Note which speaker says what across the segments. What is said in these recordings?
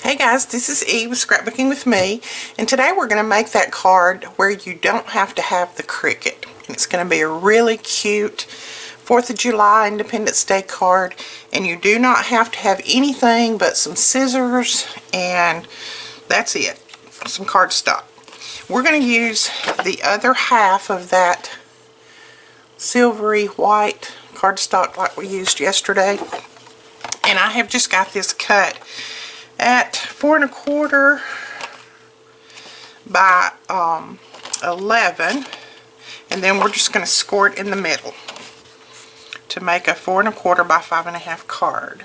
Speaker 1: Hey guys, this is Eve with Scrapbooking with me, and today we're going to make that card where you don't have to have the cricket. And it's going to be a really cute 4th of July Independence Day card, and you do not have to have anything but some scissors, and that's it, some cardstock. We're going to use the other half of that silvery white cardstock like we used yesterday, and I have just got this cut at 4 1/4 by 11, and then we're just going to score it in the middle to make a 4 1/4 by 5 1/2 card.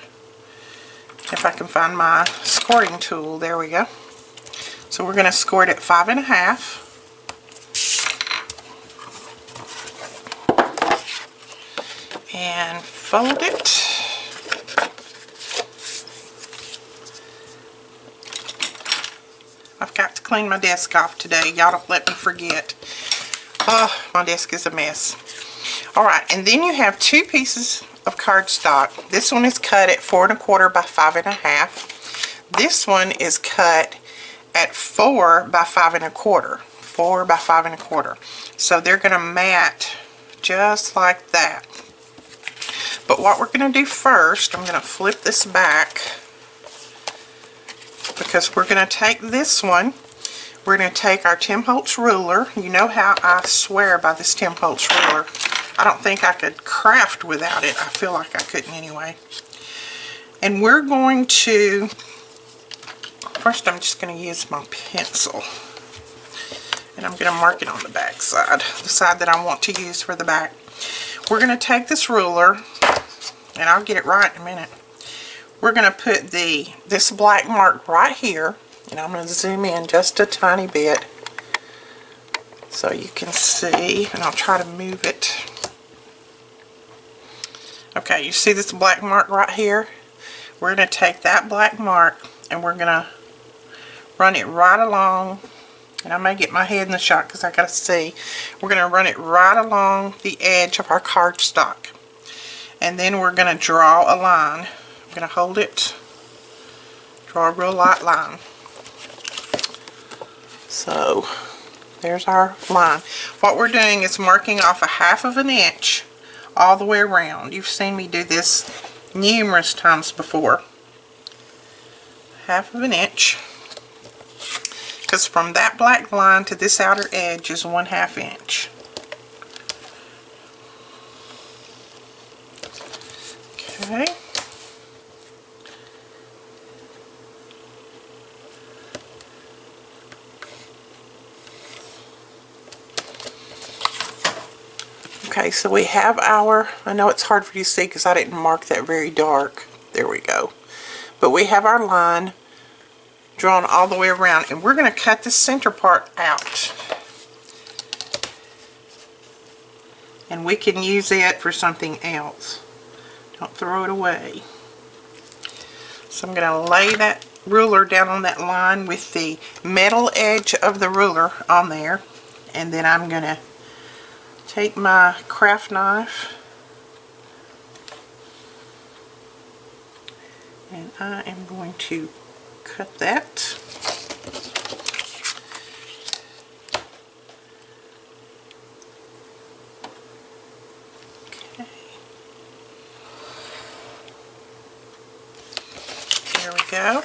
Speaker 1: If I can find my scoring tool, there we go. So we're going to score it at 5 1/2. And fold it. I've got to clean my desk off today. Y'all don't let me forget. Oh, my desk is a mess. Alright, and then you have two pieces of cardstock. This one is cut at 4 1/4 by 5 1/2. This one is cut at 4 by 5 1/4. 4 by 5 1/4. So they're going to mat just like that. But what we're going to do first, I'm going to flip this back, because we're going to take this one, we're going to take our Tim Holtz ruler. You know how I swear by this Tim Holtz ruler. I don't think I could craft without it. I feel like I couldn't anyway. And we're going to, first I'm just going to use my pencil. And I'm going to mark it on the back side, the side that I want to use for the back. We're going to take this ruler, and I'll get it right in a minute. We're going to put this black mark right here, and I'm going to zoom in just a tiny bit so you can see, and I'll try to move it. Okay, you see this black mark right here? We're going to take that black mark and we're going to run it right along, and I may get my head in the shot because I got to see. We're going to run it right along the edge of our cardstock, and then we're going to draw a line. I'm going to hold it, draw a real light line. So there's our line. What we're doing is marking off a 1/2 inch all the way around. You've seen me do this numerous times before. 1/2 inch, because from that black line to this outer edge is 1/2 inch. Okay. Okay, so we have our, I know it's hard for you to see because I didn't mark that very dark. There we go. But we have our line drawn all the way around, and we're going to cut the center part out. And we can use it for something else. Don't throw it away. So I'm going to lay that ruler down on that line with the metal edge of the ruler on there, and then I'm going to take my craft knife and I am going to cut that. Okay. There we go.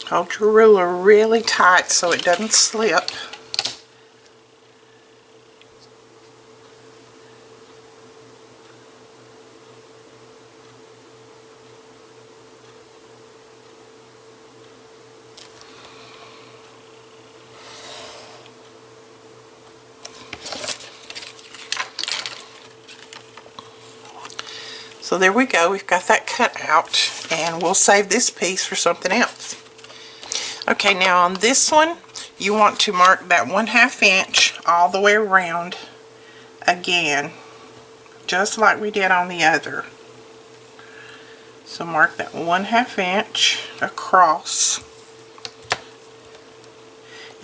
Speaker 1: Hold your ruler really tight so it doesn't slip. So there we go, we've got that cut out, and we'll save this piece for something else. Okay, now on this one, you want to mark that 1/2 inch all the way around again, just like we did on the other. So mark that 1/2 inch across.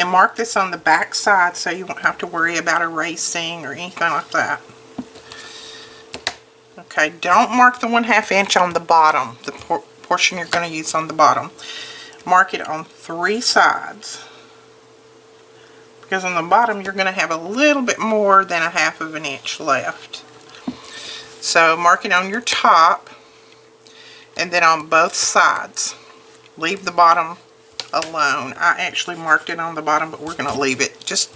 Speaker 1: And mark this on the back side so you won't have to worry about erasing or anything like that. Okay, don't mark the 1/2 inch on the bottom, the portion you're going to use on the bottom. Mark it on 3 sides. Because on the bottom you're going to have a little bit more than 1/2 inch left. So mark it on your top and then on both sides. Leave the bottom alone. I actually marked it on the bottom, but we're going to leave it. Just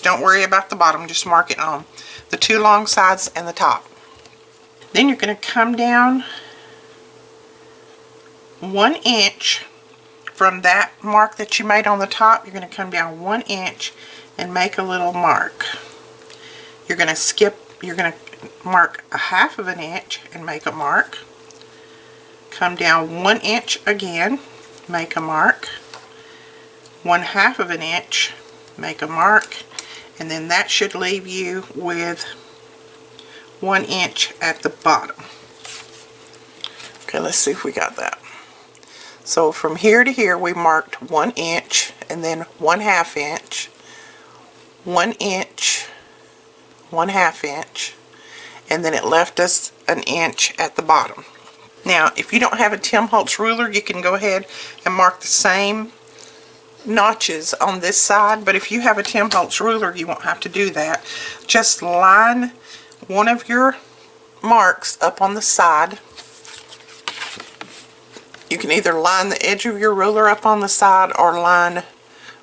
Speaker 1: don't worry about the bottom. Just mark it on the 2 long sides and the top. Then you're going to come down 1 inch from that mark that you made on the top. You're going to come down 1 inch and make a little mark. You're going to mark 1/2 inch and make a mark. Come down 1 inch again, make a mark. 1/2 inch, make a mark, and then that should leave you with 1 inch at the bottom. Okay, let's see if we got that. So from here to here we marked 1 inch and then 1/2 inch, 1 inch, 1/2 inch, and then it left us 1 inch at the bottom. Now if you don't have a Tim Holtz ruler, you can go ahead and mark the same notches on this side, but if you have a Tim Holtz ruler you won't have to do that. Just line one of your marks up on the side. You can either line the edge of your ruler up on the side or line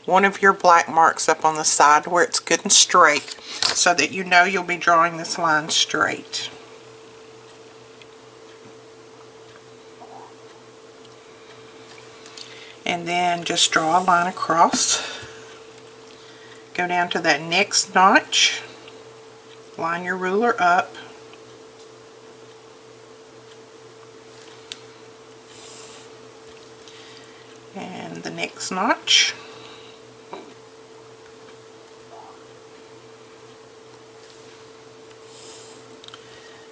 Speaker 1: one of your black marks up on the side where it's good and straight, so that you know you'll be drawing this line straight. And then just draw a line across. Go down to that next notch. Line your ruler up. And the next notch.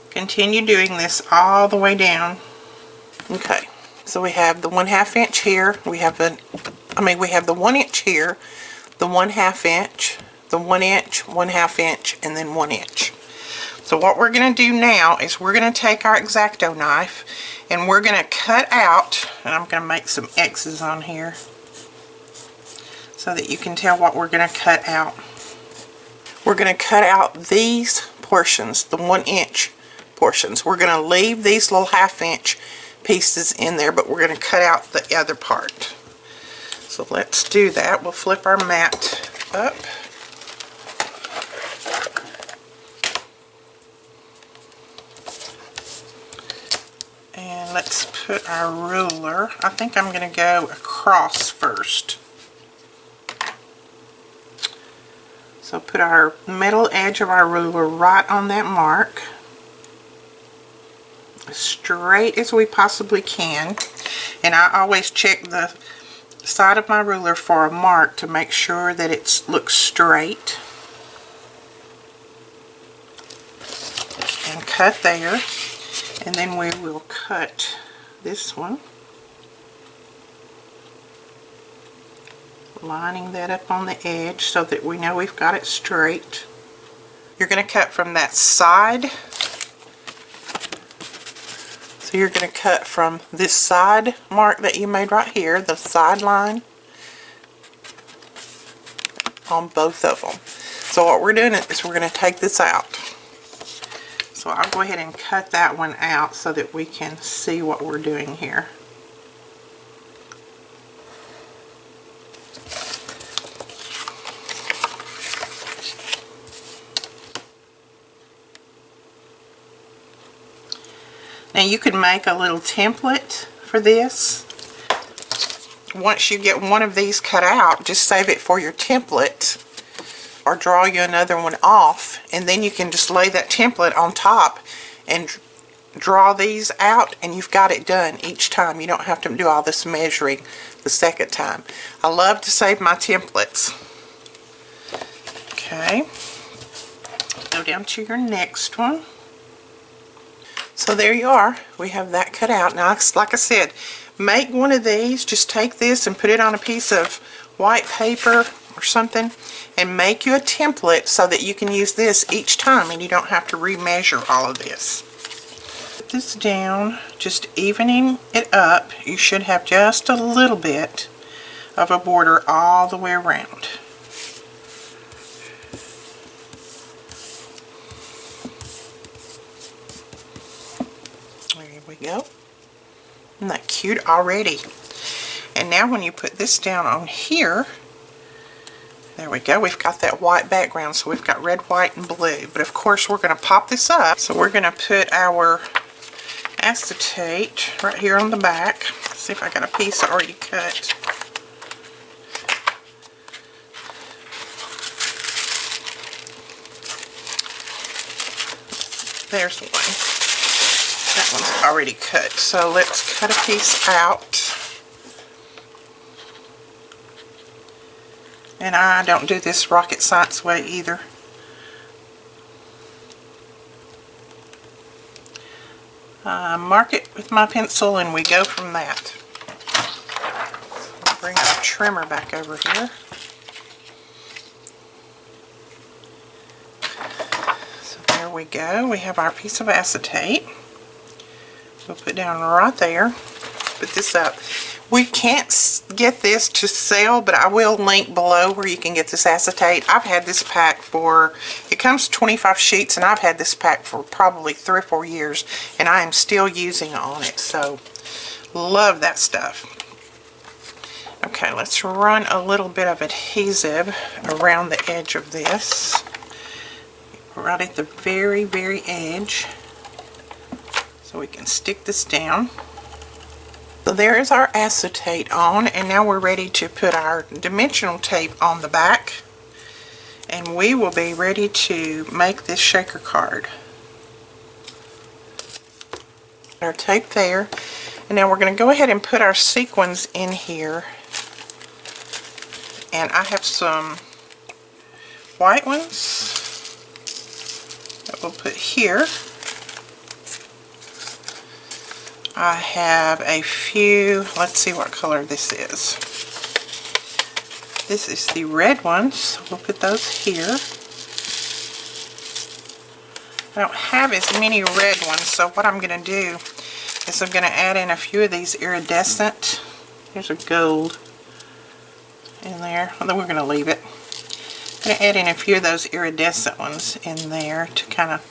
Speaker 1: Continue doing this all the way down. Okay. So we have the 1/2 inch here, we have the 1 inch here, the 1/2 inch, the 1 inch, 1/2 inch, and then 1 inch. So what we're going to do now is we're going to take our X-Acto knife and we're going to cut out, and I'm going to make some X's on here so that you can tell what we're going to cut out. We're going to cut out these portions, the 1 inch portions. We're going to leave these little 1/2 inch pieces in there, but we're going to cut out the other part. So let's do that. We'll flip our mat up. And let's put our ruler. I think I'm going to go across first. So put our middle edge of our ruler right on that mark, as straight as we possibly can. And I always check the side of my ruler for a mark to make sure that it looks straight. And cut there. And then we will cut this one, lining that up on the edge so that we know we've got it straight. You're going to cut from that side. So you're going to cut from this side mark that you made right here, the side line, on both of them. So what we're doing is we're going to take this out. So I'll go ahead and cut that one out so that we can see what we're doing here. Now you could make a little template for this. Once you get one of these cut out, just save it for your template or draw you another one off, and then you can just lay that template on top and draw these out, and you've got it done each time. You don't have to do all this measuring the second time. I love to save my templates. Okay, go down to your next one. So there you are. We have that cut out. Now, like I said, make one of these. Just take this and put it on a piece of white paper or something and make you a template so that you can use this each time and you don't have to remeasure all of this. Put this down, just evening it up. You should have just a little bit of a border all the way around. There we go. Isn't that cute already? And now when you put this down on here, there we go, we've got that white background, so we've got red, white, and blue. But of course we're going to pop this up, so we're going to put our acetate right here on the back. Let's see if I got a piece already cut. There's one. That one's already cut, so let's cut a piece out. And I don't do this rocket science way either. Mark it with my pencil and we go from that. Bring our trimmer back over here. So there we go. We have our piece of acetate. We'll put down right there. Put this up. We can't get this to sell, but I will link below where you can get this acetate. I've had this pack for, it comes 25 sheets, and I've had this pack for probably 3 or 4 years, and I am still using on it, so love that stuff. Okay, let's run a little bit of adhesive around the edge of this, right at the very, very edge, so we can stick this down. So there is our acetate on, and now we're ready to put our dimensional tape on the back, and we will be ready to make this shaker card. Our tape there, and now we're going to go ahead and put our sequins in here, and I have some white ones that we'll put here. I have a few, let's see what color this is. This is the red ones, so we'll put those here. I don't have as many red ones, so what I'm going to do is I'm going to add in a few of these iridescent. There's a gold in there, although we're going to leave it. I'm going to add in a few of those iridescent ones in there to kind of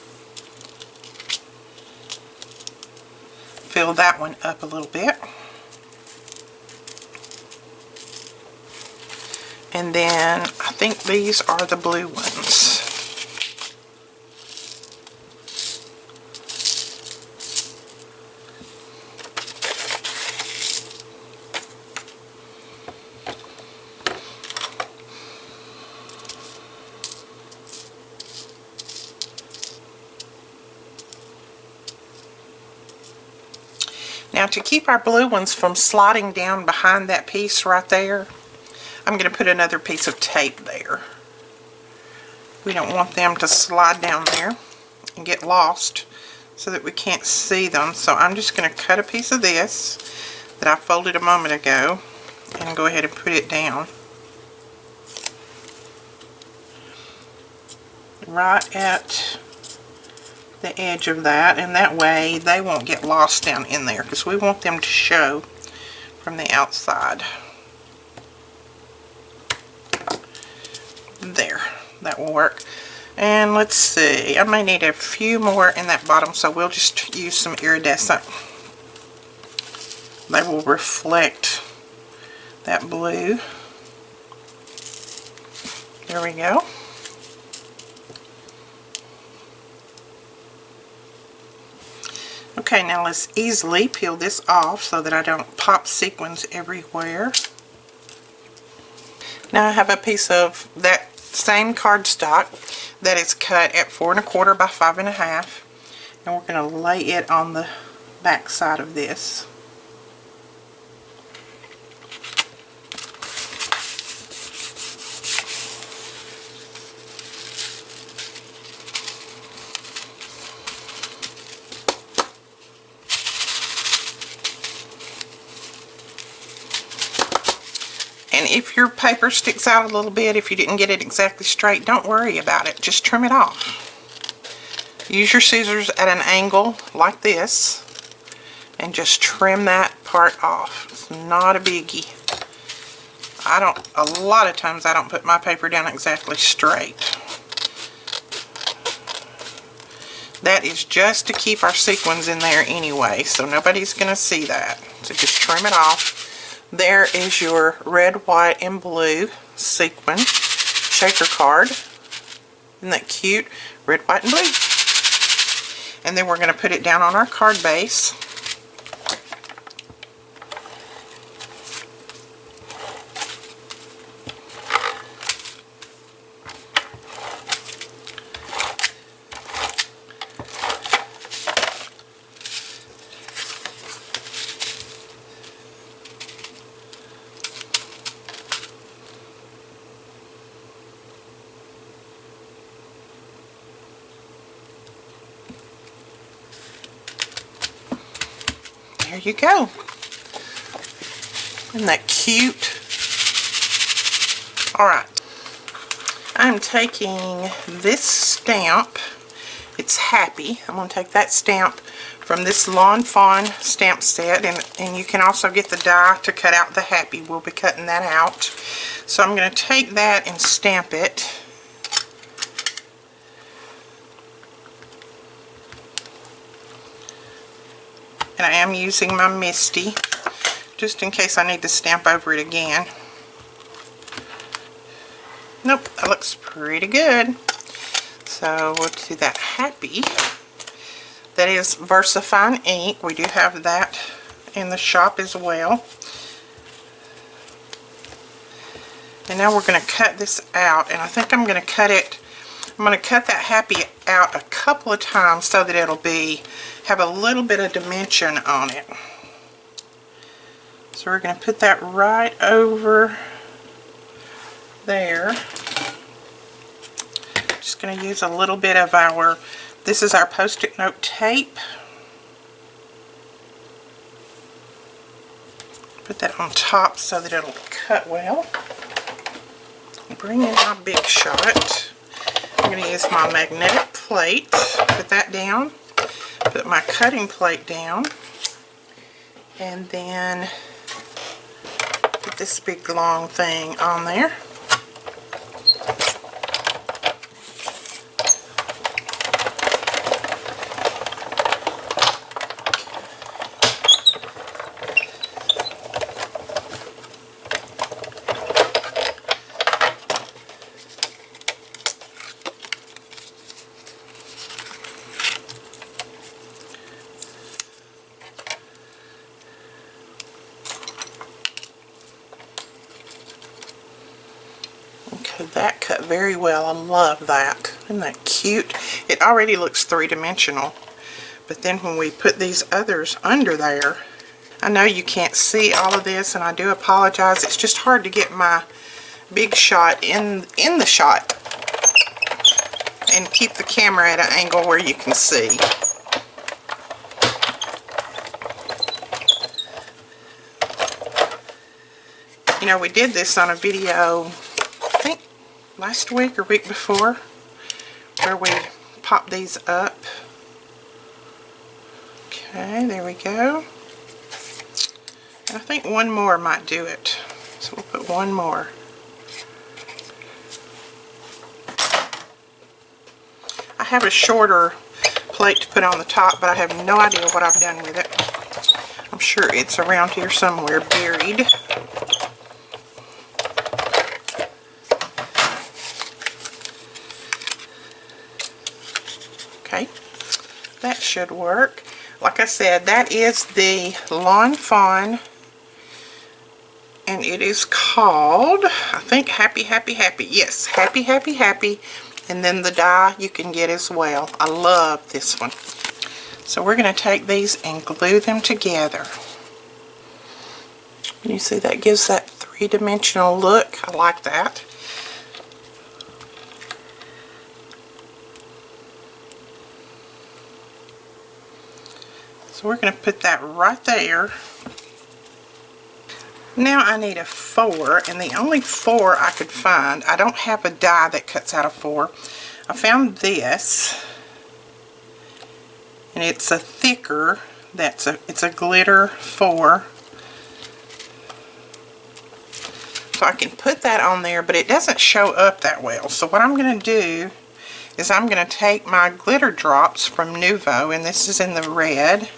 Speaker 1: fill that one up a little bit. And then I think these are the blue ones. Now to keep our blue ones from sliding down behind that piece right there, I'm going to put another piece of tape there. We don't want them to slide down there and get lost so that we can't see them. So I'm just going to cut a piece of this that I folded a moment ago and go ahead and put it down right at the edge of that, and that way they won't get lost down in there because we want them to show from the outside. There, that will work. And let's see, I may need a few more in that bottom, so we'll just use some iridescent. They will reflect that blue. There we go. Okay, now let's easily peel this off so that I don't pop sequins everywhere. Now I have a piece of that same cardstock that is cut at 4 1/4 by 5 1/2, and we're going to lay it on the back side of this. And if your paper sticks out a little bit, if you didn't get it exactly straight, don't worry about it. Just trim it off. Use your scissors at an angle like this and just trim that part off. It's not a biggie. A lot of times I don't put my paper down exactly straight. That is just to keep our sequins in there anyway, so nobody's going to see that. So just trim it off. There is your red, white, and blue sequin shaker card. Isn't that cute? Red, white, and blue. And then we're going to put it down on our card base. There you go. Isn't that cute? Alright. I'm taking this stamp. It's Happy. I'm going to take that stamp from this Lawn Fawn stamp set. And you can also get the die to cut out the Happy. We'll be cutting that out. So I'm going to take that and stamp it. And I am using my Misty, just in case I need to stamp over it again. Nope, that looks pretty good. So we'll do that Happy. That is VersaFine ink. We do have that in the shop as well. And now we're going to cut this out, and I think I'm going to cut that Happy out a couple of times so that it'll have a little bit of dimension on it. So we're going to put that right over there. Just going to use a little bit of this is our Post-it note tape. Put that on top so that it'll cut well. Bring in my Big Shot. I'm going to use my magnetic plate. Put that down. Put my cutting plate down. And then put this big long thing on there. That cut very well. I love that. Isn't that cute? It already looks three-dimensional, but then when we put these others under there, I know you can't see all of this, and I do apologize. It's just hard to get my Big Shot in the shot and keep the camera at an angle where you can see. You know, we did this on a video, I think last week or week before, where we pop these up. Okay, there we go. And I think one more might do it. So we'll put one more. I have a shorter plate to put on the top, but I have no idea what I've done with it. I'm sure it's around here somewhere buried. Okay, that should work. Like I said, that is the Lawn Fawn, and it is called, I think, Happy, Happy, Happy. Yes, Happy, Happy, Happy, and then the die you can get as well. I love this one. So we're going to take these and glue them together. You see, that gives that three-dimensional look. I like that. So we're going to put that right there. Now I need a 4, and the only 4 I could find, I don't have a die that cuts out a 4. I found this, and it's a thicker, it's a glitter 4. So I can put that on there, but it doesn't show up that well. So what I'm going to do is I'm going to take my glitter drops from Nuvo, and this is in the red.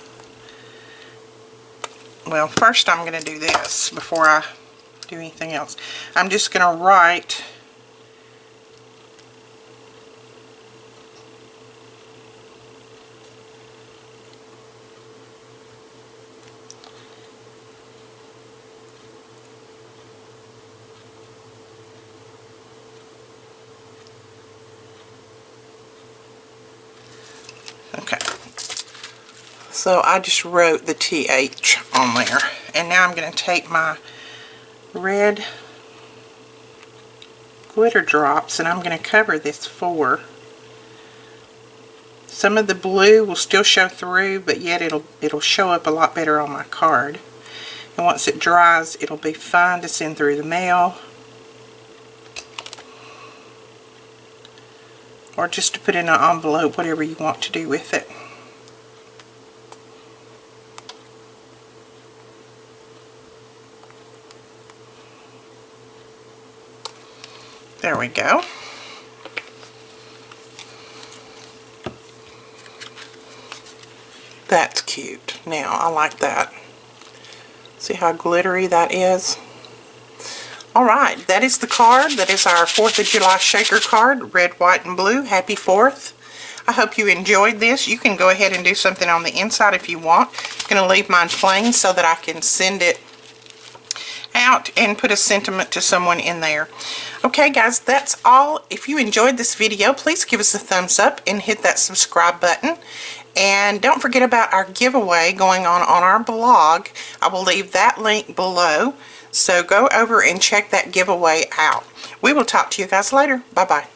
Speaker 1: Well, first I'm going to do this before I do anything else. I'm just going to write okay. So I just wrote the TH on there, and now I'm going to take my red glitter drops and I'm going to cover this 4. Some of the blue will still show through, but yet it'll show up a lot better on my card. And once it dries, it'll be fine to send through the mail, or just to put in an envelope, whatever you want to do with it. There we go. That's cute. Now, I like that. See how glittery that is? Alright, that is the card. That is our 4th of July shaker card. Red, white, and blue. Happy 4th. I hope you enjoyed this. You can go ahead and do something on the inside if you want. I'm going to leave mine plain so that I can send it out and put a sentiment to someone in there. Okay guys, that's all. If you enjoyed this video, please give us a thumbs up and hit that subscribe button. And don't forget about our giveaway going on our blog. I will leave that link below. So go over and check that giveaway out. We will talk to you guys later. Bye-bye.